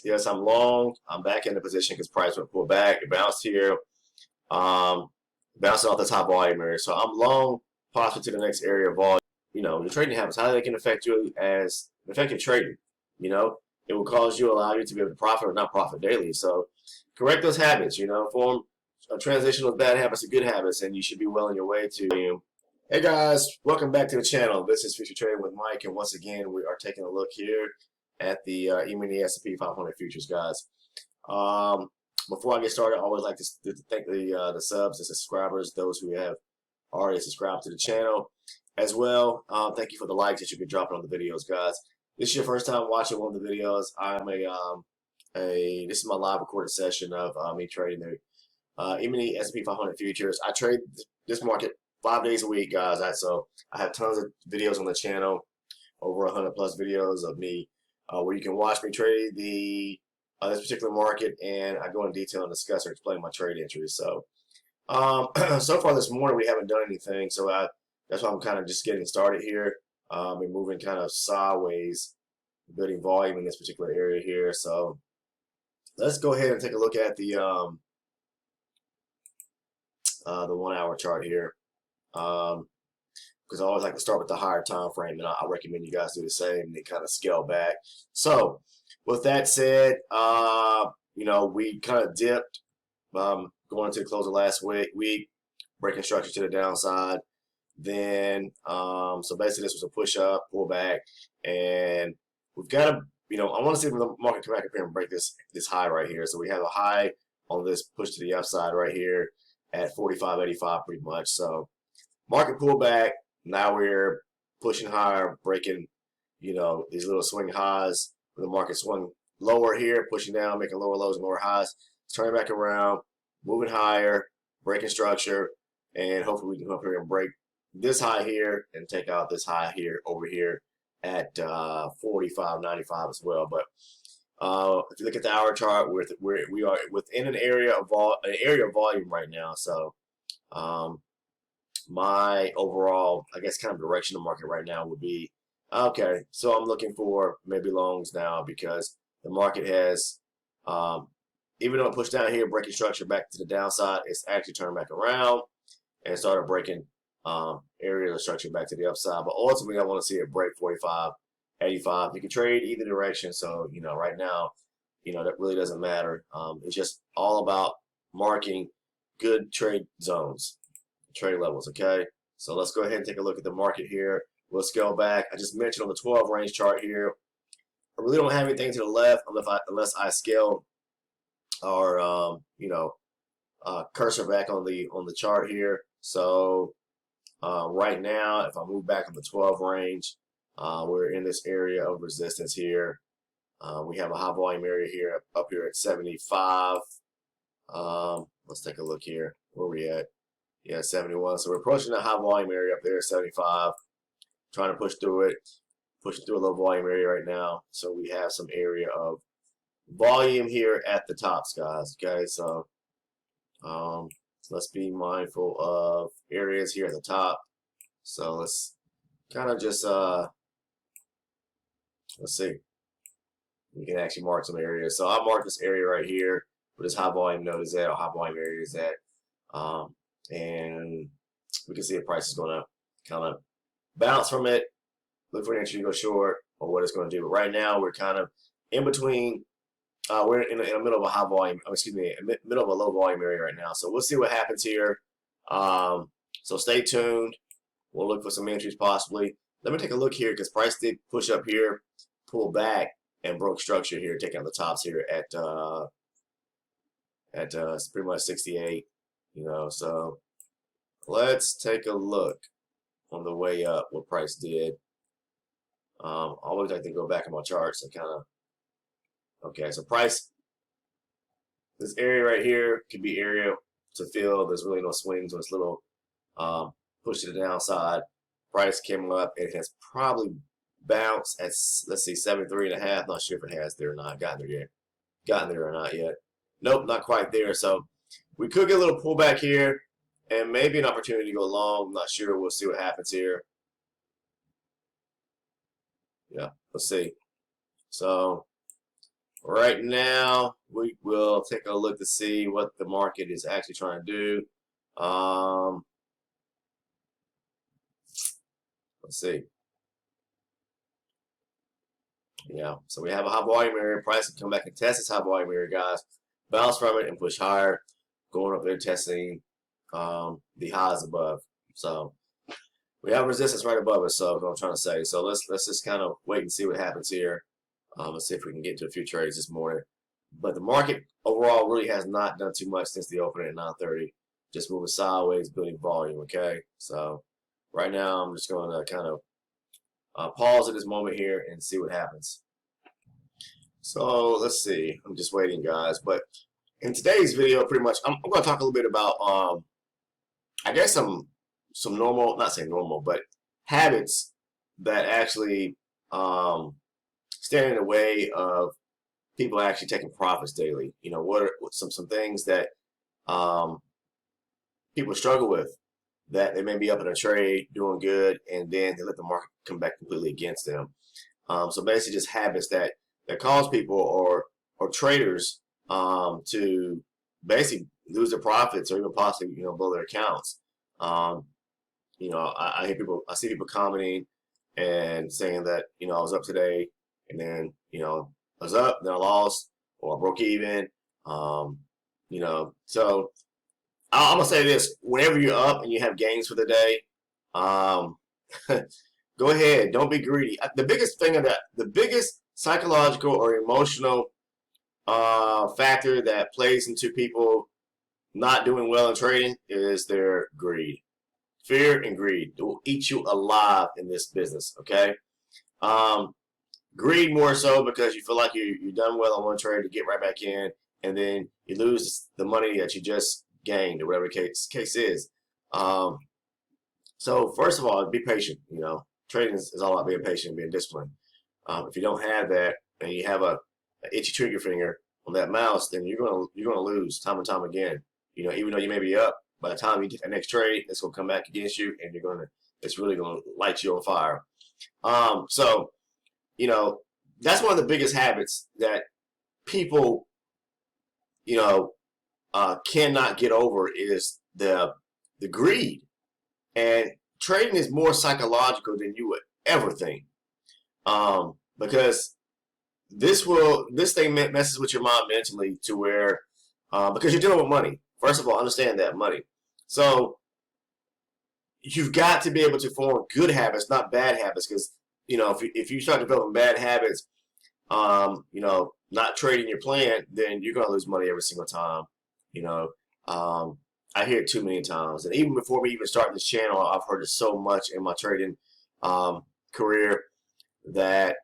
Yes, I'm long. I'm back in the position because price went pull back. It bounced here, um, bouncing off the top volume area. So I'm long, possibly to the next area of volume. Your trading habits, how they can affect you as effective trading. You know, it will cause you, allow you to be able to profit or not profit daily. So correct those habits. Form a transition of bad habits to good habits, and you should be well on your way to. Hey guys, welcome back to the channel. This is Future Trading with Mike, and once again, we are taking a look here at the E-mini S&P 500 futures, guys. Before I get started, I always like to thank the subs, the subscribers, those who have already subscribed to the channel as well. Thank you for the likes that you've been dropping on the videos, guys. This is your first time watching one of the videos. This is my live recorded session of me trading the E-mini S&P 500 futures. I trade this market 5 days a week, guys. So I have tons of videos on the channel, over 100 plus videos of me where you can watch me trade this particular market, and I go in detail and discuss or explain my trade entries. So so far this morning we haven't done anything, so that's why I'm kind of just getting started here. We're moving kind of sideways, building volume in this particular area here. So let's go ahead and take a look at the 1 hour chart here. Because I always like to start with the higher time frame, and I recommend you guys do the same and then kind of scale back. So with that said, we kind of dipped going into the close of last week, breaking structure to the downside. Then so basically this was a push up, pull back, and we've got to, I want to see if the market come back up here and break this high right here. So we have a high on this push to the upside right here at 45.85 pretty much. So market pull back. Now we're pushing higher, breaking, these little swing highs. The market swung lower here, pushing down, making lower lows and lower highs. It's turning back around, moving higher, breaking structure, and hopefully we can come up here and break this high here and take out this high here over here at 45.95 as well. But if you look at the hour chart, we are within an area of volume right now. So my overall, I guess, kind of direction of market right now would be, okay, so I'm looking for maybe longs now because the market has, even though it pushed down here, breaking structure back to the downside, it's actually turned back around and started breaking areas of structure back to the upside. But ultimately, I want to see it break 45.85. You can trade either direction. So, right now, that really doesn't matter. It's just all about marking good trade zones, trade levels, okay? So let's go ahead and take a look at the market here. We'll scale back. I just mentioned on the 12 range chart here, I really don't have anything to the left unless I scale or cursor back on the chart here. So right now, if I move back on the 12 range, we're in this area of resistance here. We have a high volume area here up here at 75. Let's take a look here. Where are we at? Yeah, 71. So we're approaching the high volume area up there at 75. Trying to push through it. Pushing through a low volume area right now. So we have some area of volume here at the tops, guys. Okay, so let's be mindful of areas here at the top. So let's kind of just let's see. We can actually mark some areas. So I'll mark this area right here where this high volume node is at, or high volume area is at. And we can see the price is going to kind of bounce from it, look for an entry to go short, or what it's going to do. But right now, we're kind of in between. We're in the middle of a high volume, middle of a low volume area right now. So we'll see what happens here. So stay tuned. We'll look for some entries possibly. Let me take a look here because price did push up here, pull back, and broke structure here, taking out the tops here at pretty much 68. So let's take a look on the way up what price did. Always like to go back in my charts and kind of, okay, so price, this area right here could be area to fill. There's really no swings on this little push to the downside. Price came up. It has probably bounced at, let's see, 73.5. Not sure if it has there or not. Gotten there or not yet. Nope, not quite there. So we could get a little pullback here and maybe an opportunity to go long. I'm not sure. We'll see what happens here. Yeah, let's see. So right now, we will take a look to see what the market is actually trying to do. Let's see. Yeah, so we have a high volume area. Price can come back and test this high volume area, guys. Bounce from it and push higher, going up there testing the highs above. So we have resistance right above us. So what I'm trying to say. So let's just kind of wait and see what happens here. Let's see if we can get to a few trades this morning. But the market overall really has not done too much since the opening at 9:30. Just moving sideways, building volume. Okay, so right now I'm just going to kind of pause at this moment here and see what happens. So let's see. I'm just waiting, guys. But in today's video, pretty much, I'm going to talk a little bit about, I guess some normal, not saying normal, but habits that actually stand in the way of people actually taking profits daily. You know, what are some things that people struggle with, that they may be up in a trade doing good, and then they let the market come back completely against them. So basically, just habits that cause people or traders to basically lose their profits or even possibly blow their accounts. I see people commenting and saying that I was up today, and then I was up, then I lost, or I broke even. So I'm gonna say this: whenever you're up and you have gains for the day, go ahead. Don't be greedy. The biggest thing of that, the biggest psychological or emotional factor that plays into people not doing well in trading is their greed. Fear and greed will eat you alive in this business. Okay. Greed more so because you feel like you're done well on one trade to get right back in, and then you lose the money that you just gained, or whatever the case is. So first of all, be patient. Trading is all about being patient and being disciplined. If you don't have that, and you have a itchy trigger finger on that mouse, then you're gonna lose time and time again. Even though you may be up, by the time you get that next trade, it's gonna come back against you, and it's really gonna light you on fire. So that's one of the biggest habits that people cannot get over, is the greed. And trading is more psychological than you would ever think, because this thing messes with your mind mentally to where, because you're dealing with money. First of all, understand that money. So you've got to be able to form good habits, not bad habits. Because if you start developing bad habits, not trading your plan, then you're gonna lose money every single time. I hear it too many times, and even before we even start this channel, I've heard it so much in my trading career that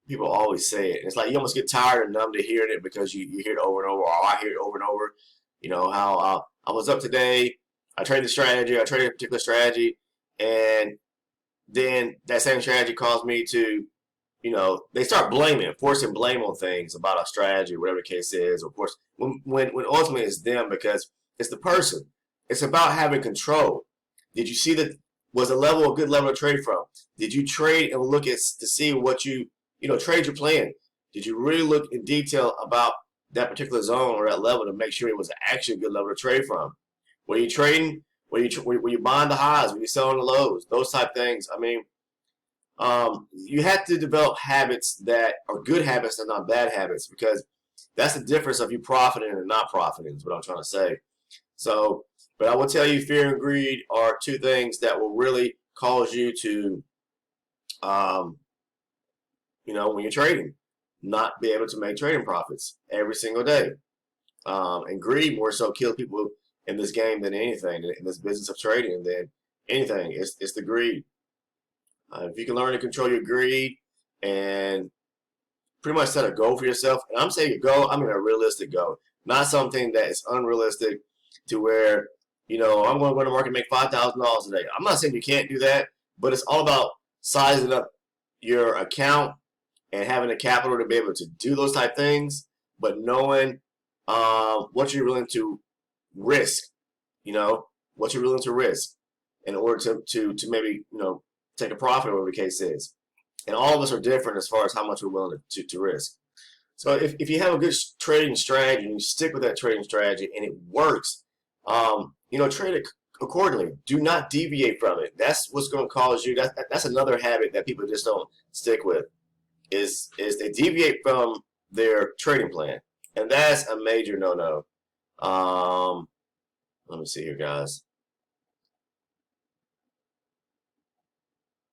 people always say it. It's like you almost get tired and numb to hearing it, because you hear it over and over, or I hear it over and over. How I was up today, I traded a particular strategy, and then that same strategy caused me to, they start forcing blame on things about a strategy, whatever the case is. Of course, when ultimately it's them, because it's the person. It's about having control. Did you see that? Was a good level to trade from? Did you trade and look to see what trade your plan? Did you really look in detail about that particular zone or that level to make sure it was actually a good level to trade from? Were you trading? Were you buying the highs? Were you selling the lows? Those type things. I mean, you have to develop habits that are good habits and not bad habits, because that's the difference of you profiting and not profiting, is what I'm trying to say. So, but I will tell you, fear and greed are two things that will really cause you to, when you're trading, not be able to make trading profits every single day. And greed more so kills people in this game than anything, in this business of trading, than anything. It's the greed. If you can learn to control your greed and pretty much set a goal for yourself, and I'm saying a goal, I mean a realistic goal, not something that is unrealistic to where, I'm going to go to the market and make $5,000 a day. I'm not saying you can't do that, but it's all about sizing up your account and having the capital to be able to do those type things, but knowing what you're willing to risk, what you're willing to risk in order to maybe, take a profit, or whatever the case is. And all of us are different as far as how much we're willing to risk. So if you have a good trading strategy and you stick with that trading strategy and it works, trade it accordingly. Do not deviate from it. That's what's going to cause you. That's another habit that people just don't stick with. Is they deviate from their trading plan, and that's a major no-no. Let me see here, guys.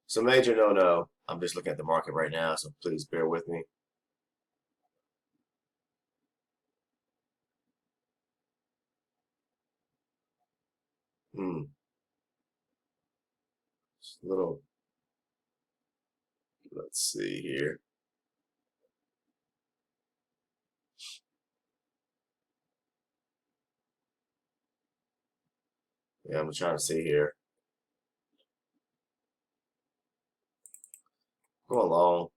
It's a major no-no. I'm just looking at the market right now, so please bear with me. Just a little. Let's see here. Yeah, I'm trying to see here. Go along.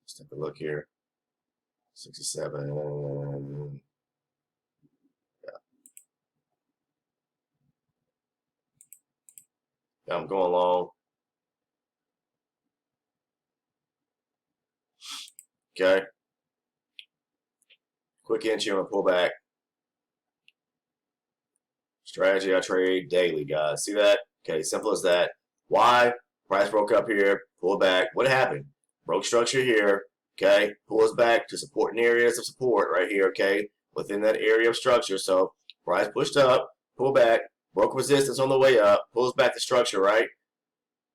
Let's take a look here. 67. Yeah, I'm going long. Okay. Quick entry on a pullback. Strategy I trade daily, guys. See that? Okay, simple as that. Why? Price broke up here, pulled back. What happened? Broke structure here. Okay, pulls back to supporting areas of support right here. Okay, within that area of structure. So price pushed up, pulled back, broke resistance on the way up, pulls back the structure, right?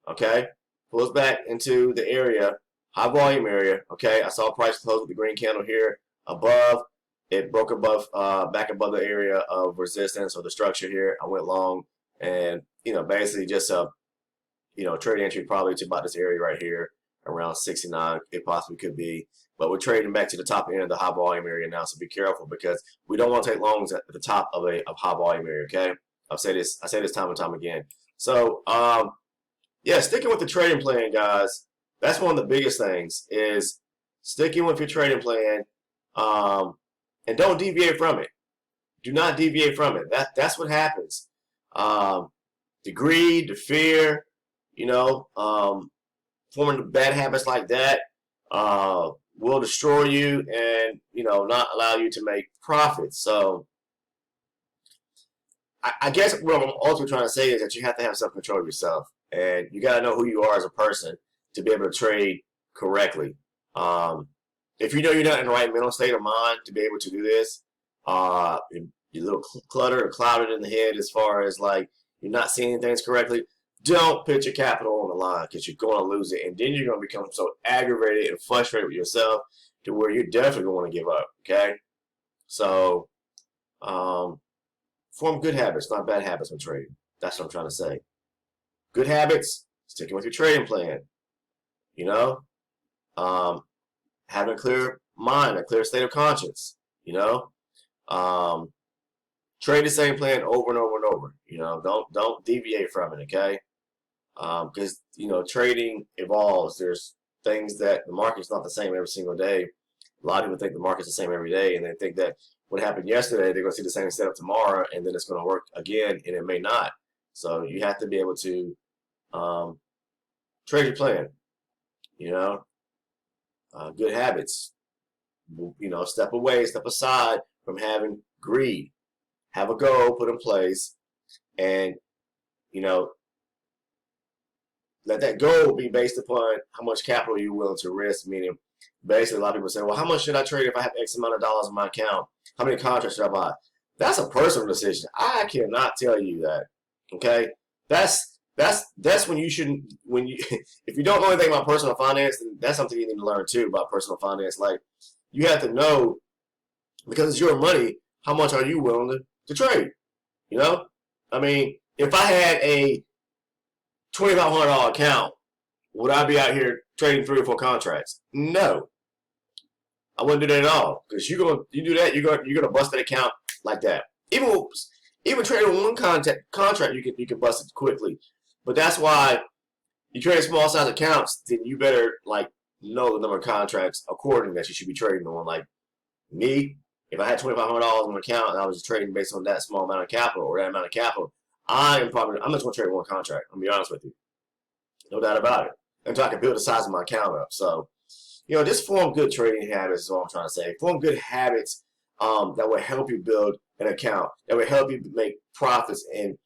Okay, pulls back into the area, high volume area. Okay, I saw price close with the green candle here above. It broke above, back above the area of resistance or the structure here. I went long, and basically just trade entry probably to about this area right here, around 69. It possibly could be, but we're trading back to the top end of the high volume area now. So be careful because we don't want to take longs at the top of high volume area. Okay, I say this time and time again. So yeah, sticking with the trading plan, guys. That's one of the biggest things is sticking with your trading plan. And don't deviate from it. Do not deviate from it. That's what happens. The greed, the fear, forming bad habits like that will destroy you and not allow you to make profits. So I guess what I'm also trying to say is that you have to have self-control of yourself, and you got to know who you are as a person to be able to trade correctly. If you know you're not in the right mental state of mind to be able to do this, you're a little cluttered or clouded in the head as far as like you're not seeing things correctly, don't put your capital on the line because you're going to lose it. And then you're going to become so aggravated and frustrated with yourself to where you're definitely going to want to give up, okay? So form good habits, not bad habits when trading. That's what I'm trying to say. Good habits, sticking with your trading plan, having a clear mind, a clear state of conscience, trade the same plan over and over and over. Don't deviate from it, okay? Because trading evolves. There's things that the market's not the same every single day. A lot of people think the market's the same every day, and they think that what happened yesterday, they're going to see the same setup tomorrow, and then it's going to work again, and it may not. So you have to be able to trade your plan. Good habits. Step away, step aside from having greed. Have a goal put in place, and let that goal be based upon how much capital you're willing to risk. Meaning, basically, a lot of people say, "Well, how much should I trade if I have X amount of dollars in my account? How many contracts should I buy?" That's a personal decision. I cannot tell you that. Okay, that's when you shouldn't. When you if you don't know anything about personal finance, then that's something you need to learn too about personal finance. Like you have to know because it's your money. How much are you willing to trade? I mean, if I had a $2,500 account, would I be out here trading 3 or 4 contracts? No, I wouldn't do that at all. Because you do that, you're gonna bust that account like that. Even trading one contract, you can bust it quickly. But that's why you trade small size accounts. Then you better know the number of contracts accordingly that you should be trading on. Like me, if I had $2,500 on an account and I was just trading based on that small amount of capital or that amount of capital, I'm just going to trade one contract. I'm going to be honest with you. No doubt about it. Until I can build the size of my account up. So just form good trading habits is what I'm trying to say. Form good habits that will help you build an account, that will help you make profits and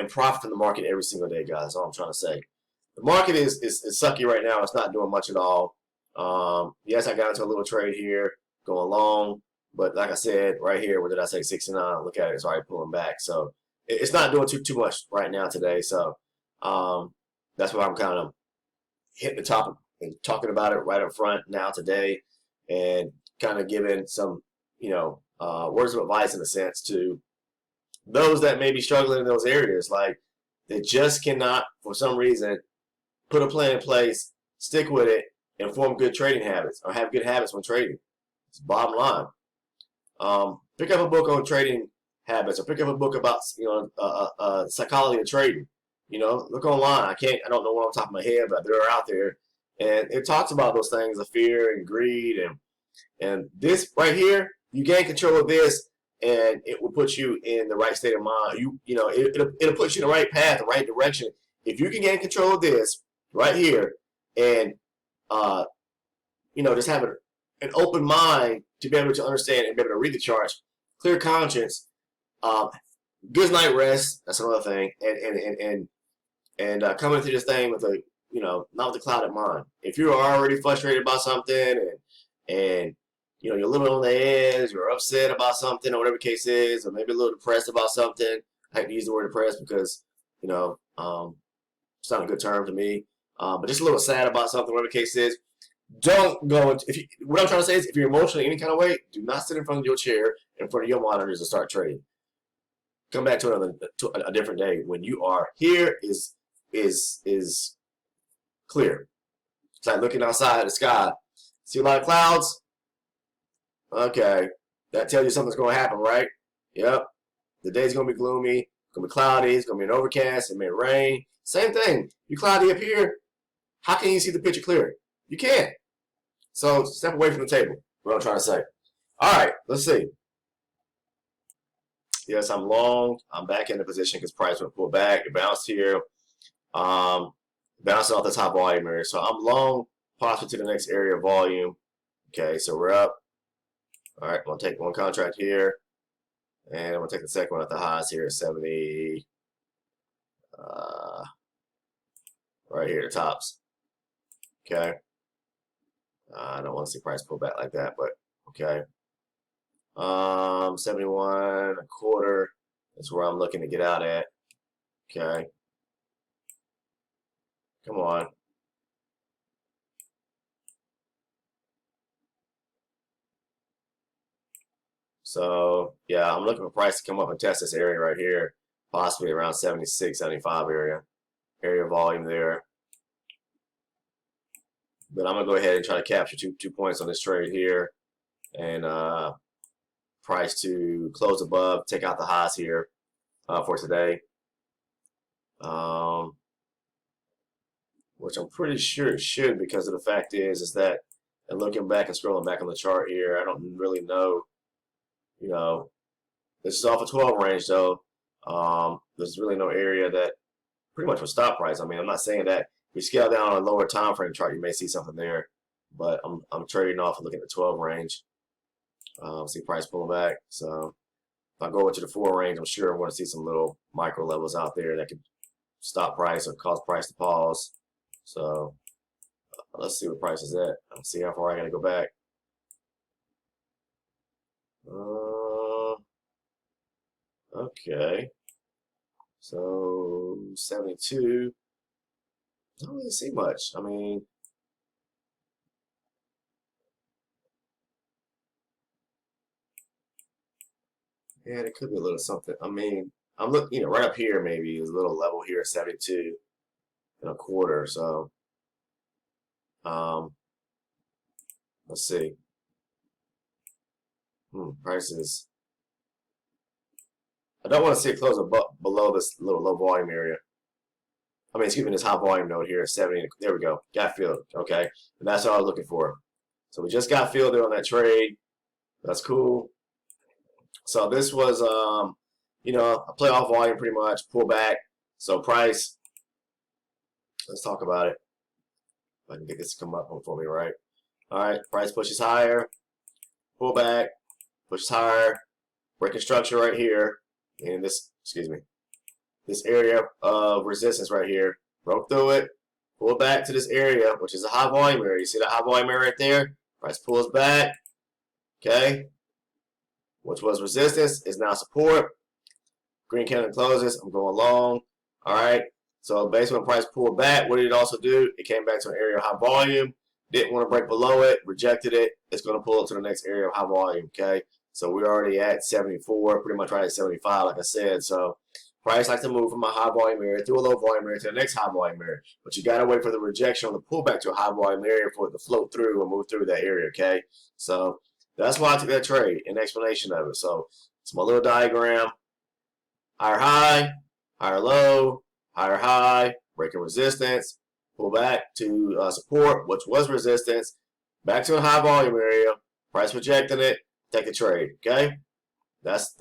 profit from the market every single day, guys. That's all I'm trying to say. The market is sucky right now. It's not doing much at all. Yes, I got into a little trade here, going long, but like I said, right here, what did I say, 69? Look at it, it's already pulling back. So it's not doing too much right now today. So that's why I'm kind of hitting the topic and talking about it right up front now today, and kind of giving some, words of advice in a sense to those that may be struggling in those areas. Like they just cannot, for some reason, put a plan in place, stick with it, and form good trading habits or have good habits when trading. It's the bottom line. Pick up a book on trading habits, or pick up a book about psychology of trading. Look online. I don't know what on top of my head, but they're out there, and it talks about those things of fear and greed, and this right here. You gain control of this, and it will put you in the right state of mind. It'll put you in the right path, the right direction. If you can gain control of this right here, and just have an open mind to be able to understand and be able to read the charts, clear conscience, good night rest. That's another thing, and coming through this thing with not with a clouded mind. If you're already frustrated about something and you're living on the edge, or upset about something, or whatever the case is, or maybe a little depressed about something. I hate to use the word depressed because, it's not a good term to me. But just a little sad about something, whatever the case is. Don't go into, what I'm trying to say is, if you're emotional any kind of way, do not sit in front of your chair, in front of your monitors, and start trading. Come back to a different day when you are here is clear. It's like looking outside the sky. See a lot of clouds? Okay, that tells you something's going to happen, right? Yep. The day's going to be gloomy. It's going to be cloudy. It's going to be an overcast. It may rain. Same thing. You cloudy up here. How can you see the picture clear? You can't. So step away from the table. What I'm trying to say. All right, let's see. Yes, I'm long. I'm back in the position because price went pull back. It bounced here. Bouncing off the top volume area. So I'm long, possibly to the next area of volume. Okay, so we're up. All right, I'm going to take one contract here, and I'm going to take the second one at the highs here, 70, right here, the tops. Okay. I don't want to see price pull back like that, but okay. 71 a quarter is where I'm looking to get out at. Okay. Come on. So, yeah, I'm looking for price to come up and test this area right here, possibly around 76, 75 area volume there. But I'm going to go ahead and try to capture two points on this trade here, and price to close above, take out the highs here for today, which I'm pretty sure it should, because of the fact is that, and looking back and scrolling back on the chart here, I don't really know. This is off a 12 range though. There's really no area that pretty much will stop price. I mean, I'm not saying that if you scale down on a lower time frame chart, you may see something there, but I'm trading off and looking at the 12 range. See price pulling back. So if I go into the 4 range, I'm sure I'm going to see some little micro levels out there that could stop price or cause price to pause. So let's see what price is at. Let's see how far I got to go back. Okay, so 72. I don't really see much. I mean, yeah, it could be a little something. I mean, I'm looking, right up here, maybe is a little level here, 72 and a quarter. So, let's see. Prices. I don't want to see it close below this little low volume area. I mean, excuse me, this high volume node here, 70. There we go. Got filled. Okay. And that's what I was looking for. So we just got filled there on that trade. That's cool. So this was, a playoff volume pretty much, pull back. So price, let's talk about it. If I can get this to come up for me, right? All right, price pushes higher, pull back, pushes higher, breaking structure right here, in this, excuse me, this area of resistance right here. Broke through it, pull back to this area, which is a high volume area. You see that high volume area right there? Price pulls back, okay? Which was resistance, is now support. Green candle closes, I'm going long. All right, so basically when price pulled back, what did it also do? It came back to an area of high volume, didn't want to break below it, rejected it. It's going to pull it to the next area of high volume, okay? So we're already at 74, pretty much right at 75, like I said. So price likes to move from a high volume area through a low volume area to the next high volume area. But you got to wait for the rejection on the pullback to a high volume area for it to float through and move through that area, okay? So that's why I took that trade, an explanation of it. So it's my little diagram. Higher high, higher low, higher high, breaking resistance, pull back to support, which was resistance, back to a high volume area, price rejecting it, take the trade, okay? That's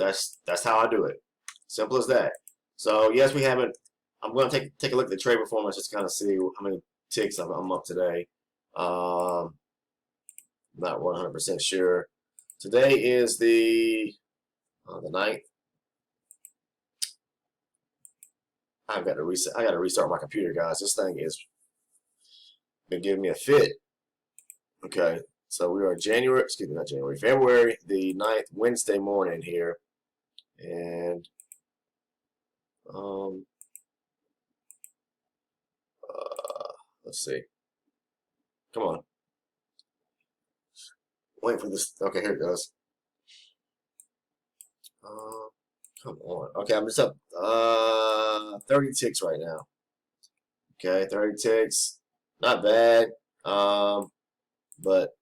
how I do it. Simple as that. So yes, we haven't. I'm going to take a look at the trade performance just to kind of see how many ticks I'm up today. Not 100% sure. Today is the 9th. I've got to reset. I got to restart my computer, guys. This thing is been giving me a fit. Okay, so we are January. Excuse me, not January. February the 9th, Wednesday morning here, and let's see. Come on. Wait for this. Okay, here it goes. Come on. Okay, I'm just up 30 ticks right now. Okay, 30 ticks. Not bad. But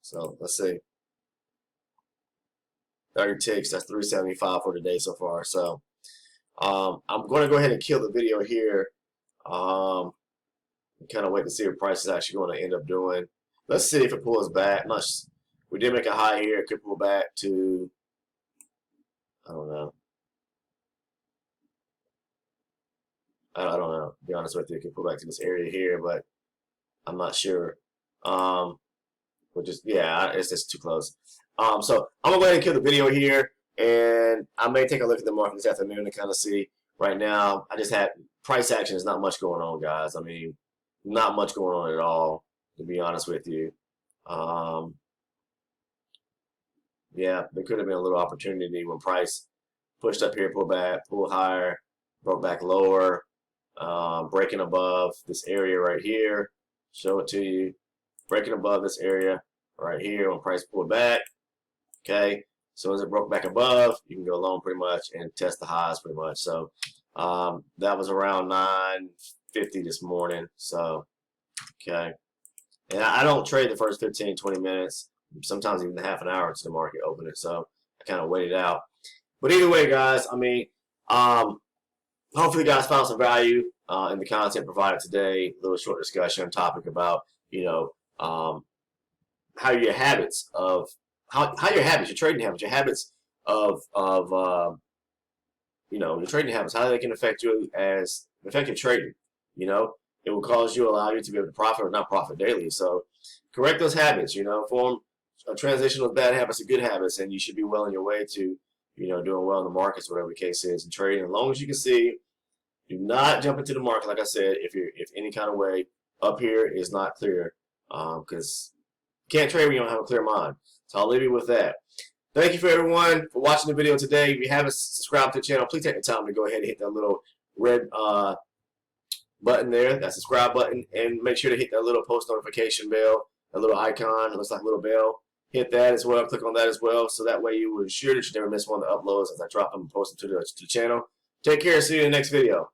so let's see. 30 ticks, that's 375 for today so far. So I'm going to go ahead and kill the video here. Kind of wait to see what price is actually going to end up doing. Let's see if it pulls back. We did make a high here. It could pull back to, I don't know. I don't know. To be honest with you, it could pull back to this area here, but I'm not sure. Which is, yeah, it's just too close. So I'm gonna go ahead and kill the video here, and I may take a look at the market this afternoon to kind of see. Right now, I just had price action. There's not much going on, guys. I mean, not much going on at all, to be honest with you. Yeah, there could have been a little opportunity when price pushed up here, pulled back, pulled higher, broke back lower, breaking above this area right here. Show it to you. Breaking above this area right here when price pulled back. Okay, so as it broke back above, you can go long pretty much and test the highs pretty much. So that was around 9:50 this morning. So okay, and I don't trade the first 15, 20 minutes, sometimes even half an hour into the market opening. So I kind of wait it out. But either way, guys, I mean, hopefully you guys found some value in the content provided today. A little short discussion topic about, you know, how your habits of your trading habits, your habits of you know, your trading habits, how they can affect you as effective trading. You know, it will allow you to be able to profit or not profit daily. So correct those habits. You know, form a transition of bad habits to good habits, and you should be well on your way to, you know, doing well in the markets, whatever the case is, and trading. As long as you can see, do not jump into the market. Like I said, if any kind of way up here is not clear, because you can't trade when you don't have a clear mind. So I'll leave you with that. Thank you for everyone for watching the video today. If you haven't subscribed to the channel, please take the time to go ahead and hit that little red button there, that subscribe button, and make sure to hit that little post notification bell, that little icon. It looks like a little bell. Hit that as well. Click on that as well, so that way you will ensure that you never miss one of the uploads as I drop them and post them to the channel. Take care. See you in the next video.